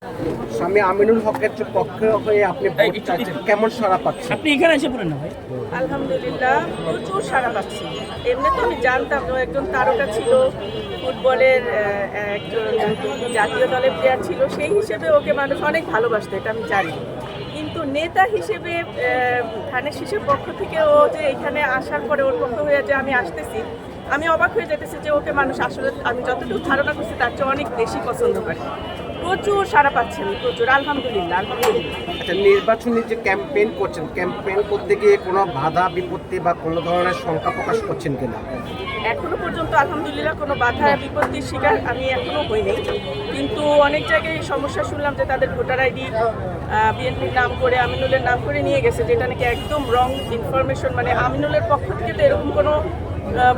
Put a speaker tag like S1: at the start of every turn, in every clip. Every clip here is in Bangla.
S1: স্বামী আমিনুল হকের পক্ষে হয়ে আপনি ভোট চাইছেন, কেমন সাড়া পাচ্ছেন?
S2: আপনি এখানে এসে পড়েন না ভাই।
S3: আলহামদুলিল্লাহ প্রচুর সাড়া পাচ্ছি। এমনি তো আমি জানতাম ও একজন তারকা ছিল, ফুটবলের একজন জাতীয় দলের প্লেয়ার ছিল, সেই হিসেবে ওকে মানুষ অনেক ভালোবাসতো, এটা আমি জানি। কিন্তু নেতা হিসেবে ধানের শীষের পক্ষ থেকে ও যে এখানে আসার পরে ওর পক্ষ হয়ে যে আমি আসতেছি, আমি অবাক হয়ে যেতেছি যে ওকে মানুষ আসলে আমি যতটুকু ধারণা করছি তার চেয়ে অনেক বেশি পছন্দ করে। প্রচুর সাড়া পাচ্ছেন, প্রচুর। আলহামদুলিল্লাহ আলহামদুলিল্লাহ।
S1: আচ্ছা, নির্বাচনী যে ক্যাম্পেইন করছেন, ক্যাম্পেইন করতে গিয়ে কোনো বাধা বিপত্তি বা কোনো ধরনের শঙ্কা প্রকাশ করছেন কিনা?
S3: এখনো পর্যন্ত আলহামদুলিল্লাহ কোনো বাধা বিপত্তির শিকার আমি এখনো হইনি, কিন্তু অনেক জায়গায় সমস্যা শুনলাম যে তাদের ভোটার আইডি বিএনপির নাম করে আমিনুলের নাম করে নিয়ে গেছে, যেটা নাকি একদম রং ইনফরমেশন। মানে আমিনুলের পক্ষ থেকে তো এরকম কোনো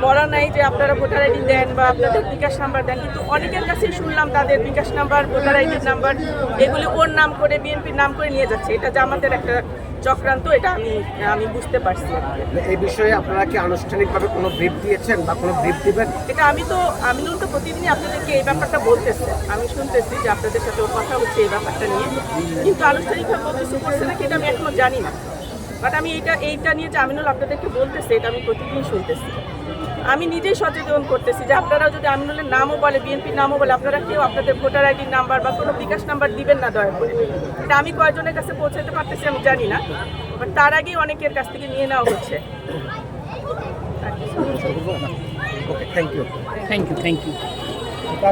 S3: বলা নাই যে আপনারা ভোটার আইডি দেন বা আপনাদের বিকাশ নাম্বার দেন, কিন্তু অনেকের কাছেই শুনলাম তাদের বিকাশ নাম্বার, ভোটার আইডির নাম্বার এগুলি ওর নাম করে বিএনপির নাম করে নিয়ে যাচ্ছে। এটা জামাতের একটা চক্রান্ত, এটা আমি বুঝতে পারছি।
S1: এই বিষয়ে আপনারা কি আনুষ্ঠানিকভাবে কোনো ব্রিফ দিয়েছেন বা কোনো ব্রিফ দিবেন?
S3: এটা আমিনুল তো প্রতিদিনই আপনাদেরকে এই ব্যাপারটা বলতেছে, আমি শুনতেছি যে আপনাদের সাথে ওর কথা হচ্ছে এই ব্যাপারটা নিয়ে, কিন্তু আনুষ্ঠানিকভাবে বলতেছে করছে নাকি এটা আমি এখনো জানি না। বাট আমি এইটা নিয়ে যে আমিনুল আপনাদেরকে বলতেছে এটা আমি প্রতিদিনই শুনতেছি। আমি নিজেই সচেতন করতেছি যে আপনারাও যদি আমিনুলের নামও বলে, বিএনপির নামও বলে, আপনারা কেউ আপনাদের ভোটার আইডির নাম্বার বা কোনো বিকাশ নাম্বার দিবেন না দয়া করে। এটা আমি কয়জনের কাছে পৌঁছাতে পারতেছি আমি জানি না, বাট তার আগেই অনেকের কাছ থেকে নিয়ে নেওয়া হচ্ছে।
S1: Okay, thank you.
S2: Thank you.